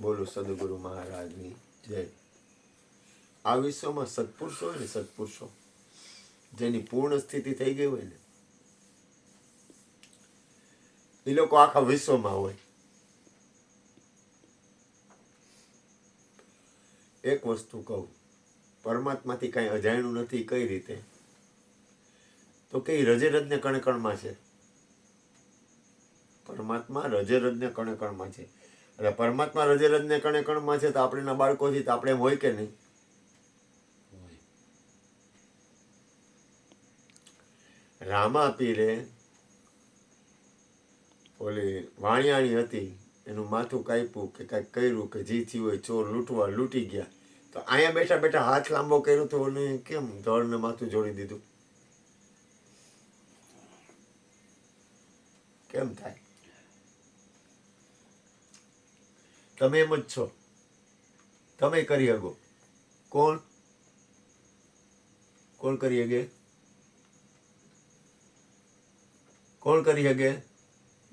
બોલો સદગુરુ મહારાજની જય. આ વિશ્વમાં સત્પુરુષો હોય ને, સત્પુરુષો જેની પૂર્ણ સ્થિતિ થઈ ગઈ હોય ને, એ લોકો આખા વિશ્વમાં હોય. એક વસ્તુ કહું, પરમાત્માથી કાંઈ અજાણ્યું નથી. કઈ રીતે? તો કે રજે રજને કણે કણમાં છે. પરમાત્મા રજે રજને કણે કણમાં છે. એટલે પરમાત્મા રજે રજને કણે કણમાં છે તો આપણે એના બાળકો છીએ તો આપણે એમ હોય કે નહીં? રામા પીરે ઓલી વાણિયાણી હતી, એનું માથું કાપ્યું કે કાંઈક કર્યું કે જી થયું હોય, ચોર લૂંટી ગયા, તો અહીંયા બેઠા બેઠા હાથ લાંબો કર્યો તો એને કેમ ધડને માથું જોડી દીધું? કેમ થાય? તમે એમ જ છો, તમે કરી શકો. કોણ કરી શકે? કોણ કરી શકે?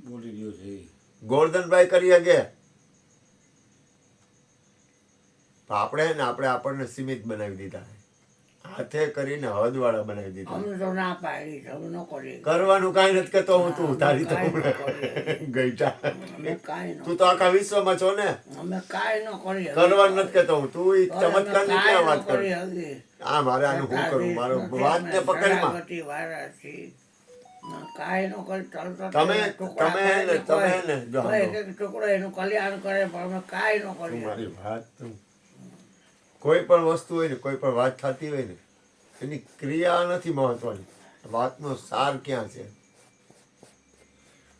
બોલી રહ્યો છે ગોરધનભાઈ કરી શકે. આપણે ને આપણને સીમિત બનાવી દીધા, હાથે કરીને હદવાળા બનાવી દીધા. કરવાનું કાંઈ નથી કરતો હું. તું તારી તો ગઈટા, તું તો આખા વિશ્વમાં છો ને. કરવાનું નથી કરતો હું. તું ચમત્કાર ની ક્યાં વાત કર? આ મારે આનું શું કરું? મારો વાત ને પકડમાં કોઈ પણ વસ્તુ હોય ને, કોઈ પણ વાત થતી હોય ને, એની ક્રિયા નથી મહત્વની, વાતનો સાર ક્યાં છે.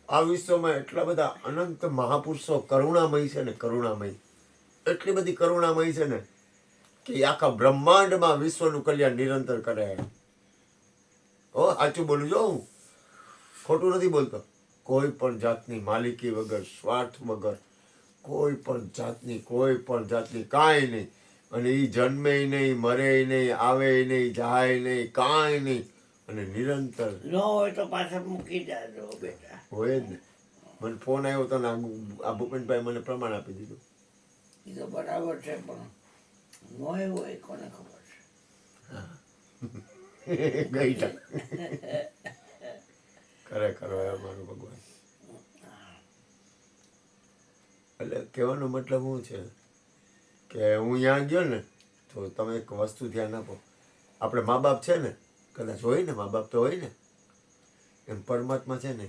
આ વિશ્વમાં એટલા બધા અનંત મહાપુરુષો કરુણામય છે ને, કરુણામય, એટલી બધી કરુણામય છે ને કે આખા બ્રહ્માંડમાં વિશ્વનું કલ્યાણ નિરંતર કરે. ઓ સાચું બોલું જો, હું ખોટું નથી બોલતો. કોઈ પણ જાતની માલિકી વગર, સ્વાર્થ વગર, કોઈ પણ જાતની કાંઈ નહીં. અને એ જન્મે નહીં, મરે નહીં, આવે નહીં, જાય નહીં, કાંઈ નહીં, અને નિરંતર હોય તો પાછળ મૂકી જાજો બેટા. હોય જ ને. મને ફોન આવ્યો તો ને આ ભૂપેનભાઈ મને પ્રમાણ આપી દીધું. એ તો બરાબર છે, પણ નોય હોય કોને ખબર છે. ગઈ ખરેખર હોય અમારું ભગવાન. એટલે કહેવાનો મતલબ શું છે કે હું ત્યાં ગયો ને તો તમે એક વસ્તુ ધ્યાન આપો. આપણે મા બાપ છે ને, કદાચ હોય ને, મા બાપ તો હોય ને, એમ પરમાત્મા છે ને,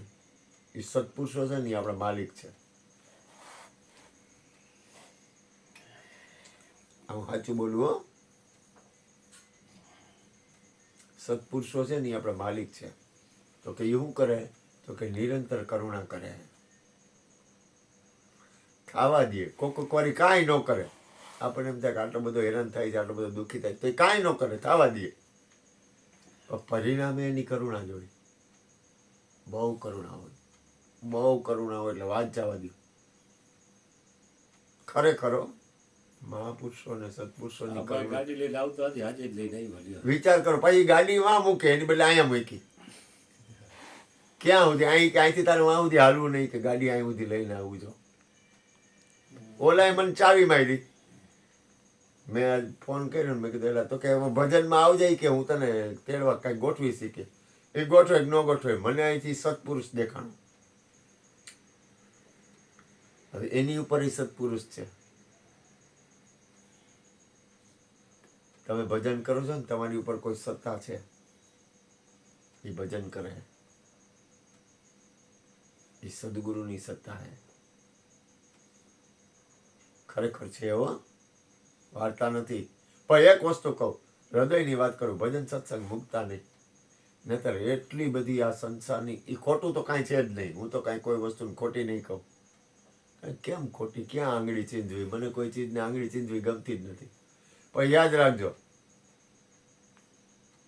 એ સત્પુરુષો છે ને, એ આપણા માલિક છે. હું સાચું બોલું હો. સત્પુરુષો છે ને, એ આપણા માલિક છે. તો કે એ શું કરે? તો કે નિરંતર કરુણા કરે. ખાવા દે. કોક વારી કાંઈ ન કરે, આપણને એમ થાય કે આટલો બધો હેરાન થાય છે, આટલો બધો દુઃખી થાય, તો એ કાંઈ ન કરે, થવા દે. પરિણામે એની કરુણા જોડી. બહુ કરુણા હોય, બહુ કરુણા હોય, એટલે વાત જવા દો. ખરેખરો મહાપુરુષો અને સત્પુરુષોની કરુણા. ગાડી લઈને આવતો હતી, આજે જ લઈને આવી. વિચાર કરો, પછી ગાડી વાં મૂકે, એની બદલે અહીંયા મૂકી. ક્યાં સુધી? અહીંથી તારે વાં સુધી હાલવું નહીં કે ગાડી અહીં સુધી લઈને આવવું જો. ઓલાએ મને ચાવી મારી. મેં ફોન કર્યો ને, મેં કીધું એલા તો કે ભજનમાં આવજે કે હું તને તેડવા કાંઈક ગોઠવી શીખે. એ ગોઠવે કે ન ગોઠવે, મને અહીંથી સત્પુરુષ દેખાણું. હવે એની ઉપર એ સત્પુરુષ છે. તમે ભજન કરો છો ને, તમારી ઉપર કોઈ સત્તા છે, એ ભજન કરે. એ સદગુરુની સત્તા છે. ખરેખર છે એવો, વાર્તા નથી. પણ એક વસ્તુ કહું, હૃદયની વાત કરું, ભજન સત્સંગ મૂકતા નહીં. નહીતર એટલી બધી આ સંસારની, એ ખોટું તો કાંઈ છે જ નહીં. હું તો કાંઈ કોઈ વસ્તુને ખોટી નહીં કહું. કેમ ખોટી? ક્યાં આંગળી ચીંધવી? મને કોઈ ચીજને આંગળી ચીંધવી ગમતી જ નથી. પણ યાદ રાખજો,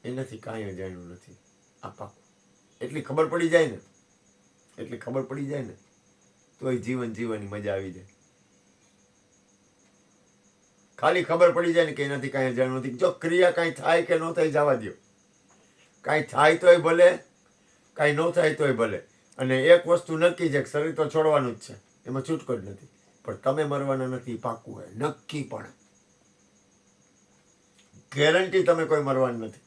એનાથી કાંઈ અજાણ્યું નથી. આ પાકું. એટલી ખબર પડી જાય ને, તો એ જીવન જીવવાની મજા આવી જાય. ખાલી ખબર પડી જાય ને કે એનાથી કાંઈ અજાણ્યું નથી. જો ક્રિયા કાંઈ થાય કે ન થાય, જવા દો. કાંઈ થાય તોય ભલે, કાંઈ ન થાય તોય ભલે. અને એક વસ્તુ નક્કી છે કે શરીર તો છોડવાનું જ છે, એમાં છૂટકો જ નથી. પણ તમે મરવાના નથી, પાક્કું હોય નક્કી, પણ ગેરંટી તમે કોઈ મરવાનું નથી.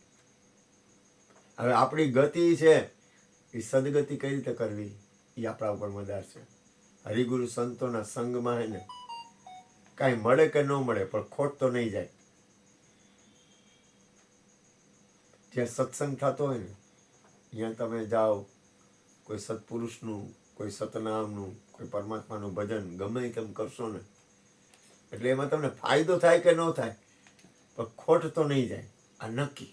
હવે આપણી ગતિ છે એ સદગતિ કઈ રીતે કરવી એ આપણા ઉપર મદાર છે. હરિગુરુ સંતોના સંગમાં હે ને કાંઈ મળે કે ન મળે પણ ખોટ તો નહીં જાય. જ્યાં સત્સંગ થતો હોય ને ત્યાં તમે જાઓ, કોઈ સત્પુરુષનું, કોઈ સતનામનું, કોઈ પરમાત્માનું ભજન ગમે એ તમે કરશો ને એટલે એમાં તમને ફાયદો થાય કે ન થાય પણ ખોટ તો નહીં જાય, આ નક્કી.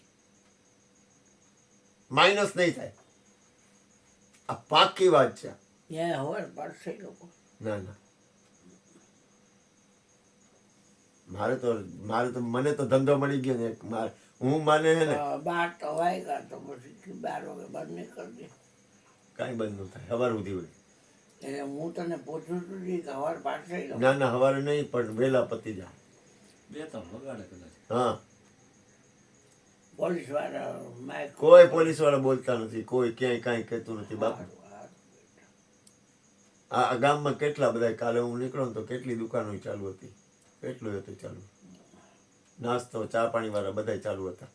માઇનસ નહીં થાય, આ પાકી વાત છે. ત્યાં હવાર પાડશે લોકો. ના ના, મારે તો મને તો ધંધો મળી ગયો ને. હું માને છે ને 12 તો વાગ્યા તો પછી 12 વાગે બંધ નહીં કરી દે. કાંઈ બંધ ન થાય, સવાર સુધી હોય. એટલે હું તને પૂછું છું કે હવાર પાડશે લોકો. ના ના, સવારે નહીં પણ વહેલા પતી જાય. 2-3 વગાડે કદાચ. હા, પોલીસ વાળા માઇક કોઈ પોલીસ વાળા બોલતા નથી, કોઈ ક્યાંય કાંઈ કહેતું નથી બાપુ. આ ગામમાં કેટલા બધા, કાલે હું નીકળો ને તો કેટલી દુકાનો ચાલુ હતી, કેટલું હતું ચાલુ, નાસ્તો ચા પાણી વાળા બધા ચાલુ હતા.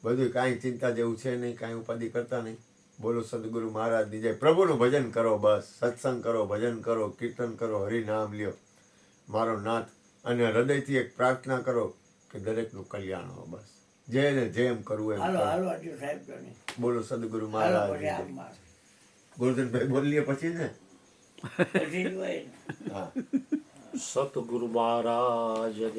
બધું કાંઈ ચિંતા જેવું છે નહીં, કાંઈ ઉપાધિ કરતા નહીં. બોલો સદગુરુ મહારાજની જય. પ્રભુનું ભજન કરો, બસ સત્સંગ કરો, ભજન કરો, કીર્તન કરો, હરિનામ લ્યો મારો નાથ, અને હૃદયથી એક પ્રાર્થના કરો કે દરેકનું કલ્યાણ હો. બસ જેને જેમ કરવું એમ હાલો કરો. હાલો હજુ સાહેબ તો નહીં. બોલો સદગુરુ હાલો મહારાજ. પછી આમ માર. ગોરધનભાઈ બોલીએ પછી ને. પછી જ હોય ને. હા, સતગુરુ મહારાજની